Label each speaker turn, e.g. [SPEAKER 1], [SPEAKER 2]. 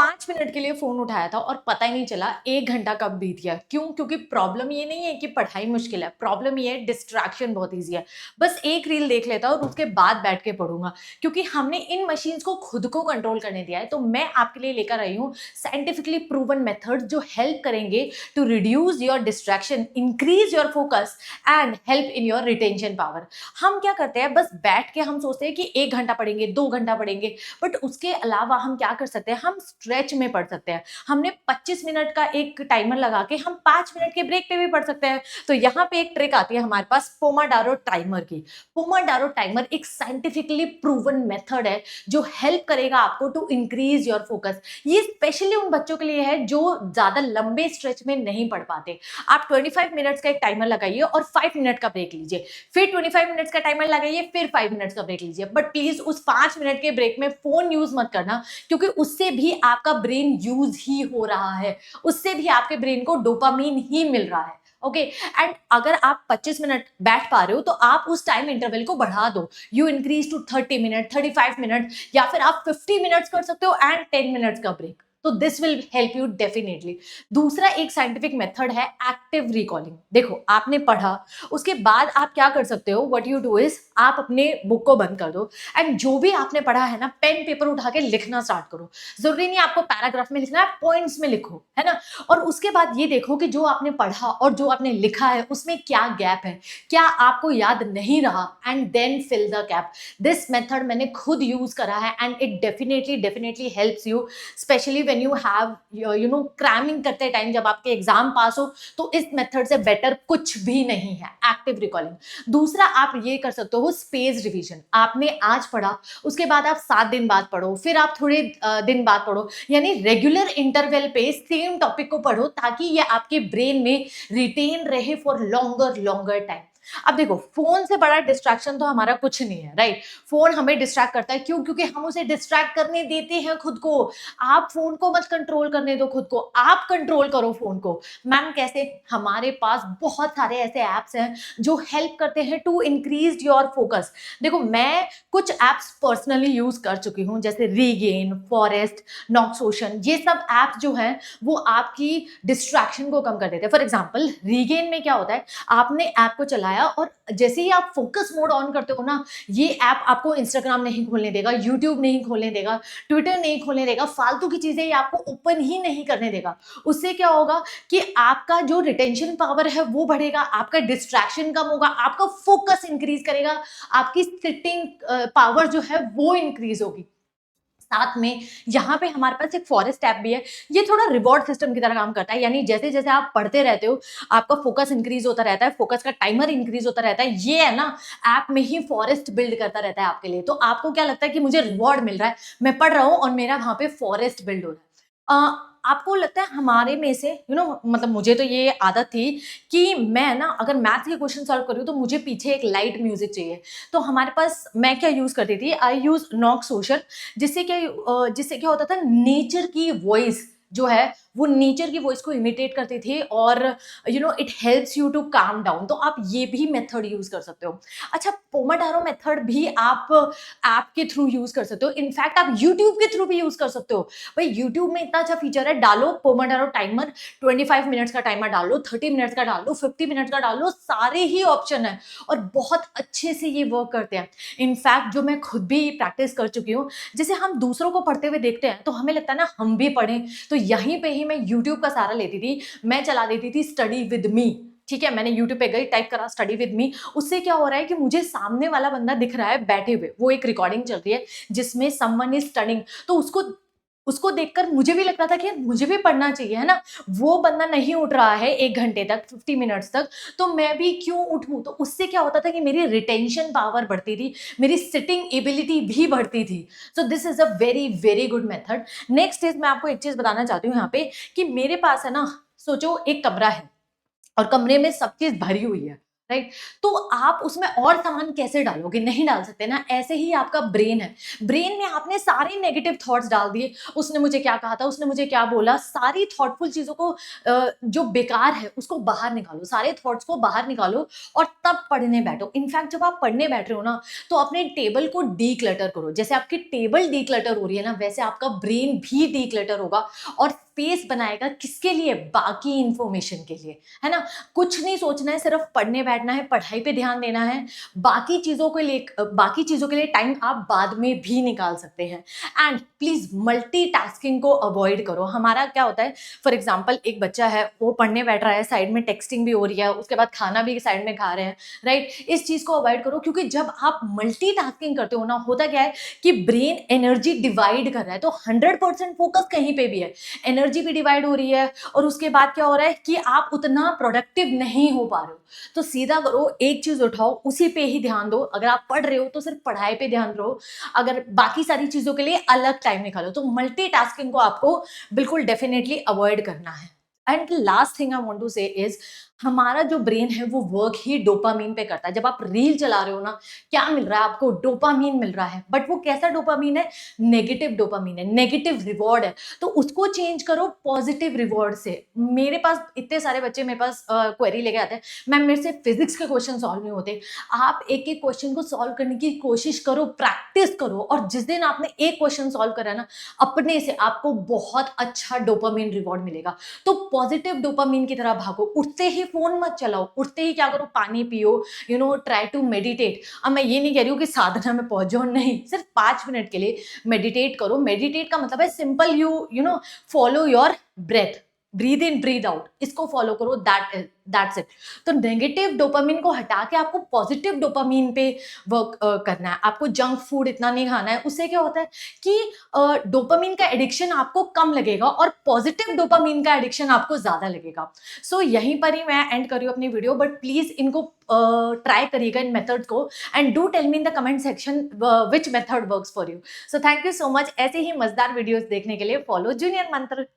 [SPEAKER 1] 5 minute के लिए phone उठाया था और पता ही नहीं चला 1 घंटा कब बीत गया। क्यों? क्योंकि प्रॉब्लम ये नहीं है कि पढ़ाई मुश्किल है, प्रॉब्लम ये है डिस्ट्रैक्शन बहुत ईजी है। बस एक रील देख लेता और उसके बाद बैठ के पढ़ूंगा, क्योंकि हमने इन मशीन्स को खुद को कंट्रोल करने दिया है। तो मैं आपके लिए लेकर आई हूँ साइंटिफिकली प्रूवन मेथड्स जो हेल्प करेंगे to reduce your distraction, increase your focus and help in your retention power. हम क्या करते हैं, बस बैठ के हम सोचते हैं कि 1 घंटा पढ़ेंगे, 2 घंटा पढ़ेंगे, बट उसके अलावा हम क्या कर सकते हैं, हम स्ट्रेच में पढ़ सकते हैं। हमने 25 मिनट का एक टाइमर लगा के हम 5 मिनट के ब्रेक पे भी पढ़ सकते हैं। तो यहाँ पे एक ट्रिक आती है हमारे पास पोमाडारो टाइमर की। पोमाडारो टाइमर एक साइंटिफिकली प्रूवन मेथड है जो हेल्प करेगा आपको टू इंक्रीज योर फोकस। ये स्पेशली उन बच्चों के लिए है जो ज्यादा लंबे स्ट्रेच में नहीं पढ़ पाते। आप 25 मिनट्स का एक टाइमर लगाइए और 5 मिनट का ब्रेक लीजिए, फिर 25 मिनट्स का टाइमर लगाइए, फिर 5 मिनट्स का ब्रेक लीजिए। बट प्लीज उस 5 मिनट के ब्रेक में फोन यूज मत करना, क्योंकि उससे भी आपका ब्रेन यूज ही हो रहा है, उससे भी आपके ब्रेन को डोपामीन ही मिल रहा है। ओके एंड अगर आप 25 मिनट बैठ पा रहे हो तो आप उस टाइम इंटरवल को बढ़ा दो। You increase to 30 minute, 35 minute, या फिर आप 50 मिनट्स कर सकते हो एंड 10 मिनट्स का ब्रेक। तो this will help you definitely. दूसरा एक साइंटिफिक मेथड है एक्टिव रिकॉलिंग। देखो आपने पढ़ा, उसके बाद आप क्या कर सकते हो, व्हाट यू डू इज आप अपने बुक को बंद कर दो एंड जो भी आपने पढ़ा है ना, पेन पेपर उठा के लिखना स्टार्ट करो। जरूरी नहीं आपको पैराग्राफ में लिखना है, पॉइंट्स में लिखो, है ना। और उसके बाद ये देखो कि जो आपने पढ़ा और जो आपने लिखा है उसमें क्या गैप है, क्या आपको याद नहीं रहा, and then fill the gap. This method मैंने खुद यूज करा है and it definitely helps you, specially when you have cramming करते टाइम, जब आपके एग्जाम पास हो। तो इस मेथड से बेटर कुछ भी नहीं है एक्टिव रिकॉलिंग। दूसरा आप ये कर सकते हो स्पेस रिवीजन। आपने आज पढ़ा, उसके बाद आप 7 दिन बाद पढ़ो, फिर आप थोड़े दिन बाद पढ़ो, यानी रेगुलर इंटरवल पे सेम टॉपिक को पढ़ो, ताकि ये आपके ब्रेन में रिटेन रहे फॉर लॉन्गर टाइम। अब देखो, फोन से बड़ा डिस्ट्रैक्शन तो हमारा कुछ नहीं है, राइट। फोन हमें डिस्ट्रैक्ट करता है, क्यों? क्योंकि हम उसे डिस्ट्रैक्ट करने देते हैं खुद को। आप फोन को मत कंट्रोल करने दो खुद को, आप कंट्रोल करो फोन को। मैम कैसे? हमारे पास बहुत सारे ऐसे एप्स हैं जो हेल्प करते हैं टू इंक्रीज योर फोकस। देखो मैं कुछ एप्स पर्सनली यूज कर चुकी हूँ, जैसे रीगेन, फॉरेस्ट, नॉक्सोशन। ये सब एप्स जो हैं वो आपकी डिस्ट्रैक्शन को कम कर देते हैं। फॉर एग्जाम्पल रीगेन में क्या होता है, आपने ऐप को चलाया और जैसे ही आप फोकस मोड ऑन करते हो ना, ये ऐप आपको इंस्टाग्राम नहीं खोलने देगा, यूट्यूब नहीं खोलने देगा, ट्विटर नहीं खोलने देगा, फालतू की चीजें ये आपको ओपन ही नहीं करने देगा। उससे क्या होगा कि आपका जो रिटेंशन पावर है वो बढ़ेगा, आपका डिस्ट्रैक्शन कम होगा, आपका फोकस इंक्रीज करेगा, आपकी सिटिंग पावर जो है वो इंक्रीज होगी। साथ में यहाँ पे हमारे पास एक फॉरेस्ट ऐप भी है। ये थोड़ा रिवॉर्ड सिस्टम की तरह काम करता है, यानी जैसे जैसे आप पढ़ते रहते हो आपका फोकस इंक्रीज होता रहता है, फोकस का टाइमर इंक्रीज होता रहता है। ये है ना, ऐप में ही फॉरेस्ट बिल्ड करता रहता है आपके लिए। तो आपको क्या लगता है कि मुझे रिवॉर्ड मिल रहा है, मैं पढ़ रहा हूँ और मेरा वहां पे फॉरेस्ट बिल्ड हो रहा है। आपको लगता है हमारे में से मतलब मुझे तो ये आदत थी कि मैं ना अगर मैथ्स के क्वेश्चन सॉल्व कर रही हूँ तो मुझे पीछे एक लाइट म्यूजिक चाहिए। तो हमारे पास मैं क्या यूज करती थी, आई यूज नॉक सोशल। जिससे क्या होता था, नेचर की वॉइस जो है वो नेचर की वॉइस को इमिटेट करती थी और it helps you to calm down. तो आप ये भी मेथड यूज कर सकते हो। अच्छा, पोमाडारो मेथड भी आप ऐप के थ्रू यूज कर सकते हो, इनफैक्ट आप यूट्यूब के थ्रू भी यूज कर सकते हो। भाई यूट्यूब में इतना अच्छा फीचर है, डालो पोमाडारो टाइमर, 25 मिनट्स का टाइमर डाल लो, 30 मिनट्स का डाल लो, 50 मिनट्स का डाल लो, सारे ही ऑप्शन है और बहुत अच्छे से ये वर्क करते हैं। इनफैक्ट जो मैं खुद भी प्रैक्टिस कर चुकी हूँ, जैसे हम दूसरों को पढ़ते हुए देखते हैं तो हमें लगता है ना हम भी पढ़ें, तो यहीं पे ही मैं यूट्यूब का सहारा लेती थी। मैं चला देती थी स्टडी विद मी। ठीक है, मैंने यूट्यूब पे गई, टाइप करा स्टडी विद मी। उससे क्या हो रहा है कि मुझे सामने वाला बंदा दिख रहा है बैठे हुए, वो एक रिकॉर्डिंग चल रही है जिसमें समवन इज स्टडिंग। तो उसको उसको देखकर मुझे भी लगता था कि मुझे भी पढ़ना चाहिए, है ना। वो बंदा नहीं उठ रहा है 1 घंटे तक, 50 मिनट्स तक, तो मैं भी क्यों उठूं। तो उससे क्या होता था कि मेरी रिटेंशन पावर बढ़ती थी, मेरी सिटिंग एबिलिटी भी बढ़ती थी। So this is a very very good method. Next is, मैं आपको एक चीज बताना चाहती हूँ यहाँ पे कि मेरे पास है ना, सोचो एक कमरा है और कमरे में सब चीज भरी हुई है, राइट? तो आप उसमें और सामान कैसे डालोगे? नहीं डाल सकते ना। ऐसे ही आपका ब्रेन है, ब्रेन में आपने सारे नेगेटिव थॉट्स डाल दिए, उसने मुझे क्या कहा था, उसने मुझे क्या बोला, सारी थॉटफुल चीजों को जो बेकार है उसको बाहर निकालो, सारे थॉट्स को बाहर निकालो और तब पढ़ने बैठो। इनफैक्ट जब आप पढ़ने बैठ रहे हो ना, तो अपने टेबल को डीक्लटर करो। जैसे आपकी टेबल डीक्लटर हो रही है ना, वैसे आपका ब्रेन भी डीक्लटर होगा और स्पेस बनाएगा किसके लिए? बाकी इंफॉर्मेशन के लिए, है ना? कुछ नहीं सोचना है, सिर्फ पढ़ने बैठना है, पढ़ाई पे ध्यान देना है। बाकी चीजों के लिए टाइम आप बाद में भी निकाल सकते हैं। एंड प्लीज मल्टीटास्किंग को अवॉइड करो। हमारा क्या होता है, फॉर एग्जाम्पल एक बच्चा है, वो पढ़ने बैठ रहा है, साइड में टेक्सटिंग भी हो रही है, उसके बाद खाना भी साइड में खा रहे हैं, राइट? इस चीज को अवॉइड करो, क्योंकि जब आप मल्टीटास्किंग करते हो ना, होता क्या है कि ब्रेन एनर्जी डिवाइड कर रहा है, तो 100% फोकस कहीं पे भी है, एनर्जी भी डिवाइड हो रही है, और उसके बाद क्या हो रहा है कि आप उतना प्रोडक्टिव नहीं हो पा रहे हो। तो सीधा करो, एक चीज उठाओ, उसी पे ही ध्यान दो। अगर आप पढ़ रहे हो तो सिर्फ पढ़ाई पे ध्यान दो, अगर बाकी सारी चीजों के लिए अलग टाइम निकालो। तो मल्टीटास्किंग को आपको बिल्कुल डेफिनेटली अवॉइड करना है। And last thing I want to say is, हमारा जो ब्रेन है वो वर्क ही डोपामीन पे करता है। जब आप रील चला रहे हो ना, क्या मिल रहा है आपको? डोपामीन मिल रहा है, बट वो कैसा डोपामीन है? नेगेटिव डोपामीन है, नेगेटिव रिवॉर्ड है। तो उसको चेंज करो पॉजिटिव रिवॉर्ड से। मेरे पास इतने सारे बच्चे मेरे पास क्वेरी लेके आते हैं, मैम मेरे से फिजिक्स के क्वेश्चन सॉल्व नहीं होते। आप एक एक क्वेश्चन को सॉल्व करने की कोशिश करो, प्रैक्टिस करो, और जिस दिन आपने एक क्वेश्चन सॉल्व करा ना, अपने से आपको बहुत अच्छा डोपामीन रिवॉर्ड मिलेगा। तो पॉजिटिव डोपामीन की तरह भागो। उठते ही फोन मत चलाओ, उठते ही क्या करो? पानी पियो, ट्राई टू मेडिटेट। अब मैं ये नहीं कह रही हूँ कि साधना में पहुंच जाओ, नहीं, सिर्फ 5 मिनट के लिए मेडिटेट करो। मेडिटेट का मतलब है simple, follow your breath, breathe in breathe out, इसको फॉलो करो, दैट्स इट। तो नेगेटिव डोपामीन को हटा के आपको पॉजिटिव डोपामीन पे वर्क करना है। आपको जंक फूड इतना नहीं खाना है। उससे क्या होता है कि डोपामीन का एडिक्शन आपको कम लगेगा और पॉजिटिव डोपामीन का एडिक्शन आपको ज्यादा लगेगा। सो यहीं पर ही मैं एंड कर रही हूँ अपनी वीडियो, बट प्लीज इनको ट्राई करिएगा, इन मेथड्स को, and do tell me in the comment section which method works for you. So thank you so much. ऐसे ही मजेदार वीडियोस देखने के लिए फॉलो जूनियर मंत्र।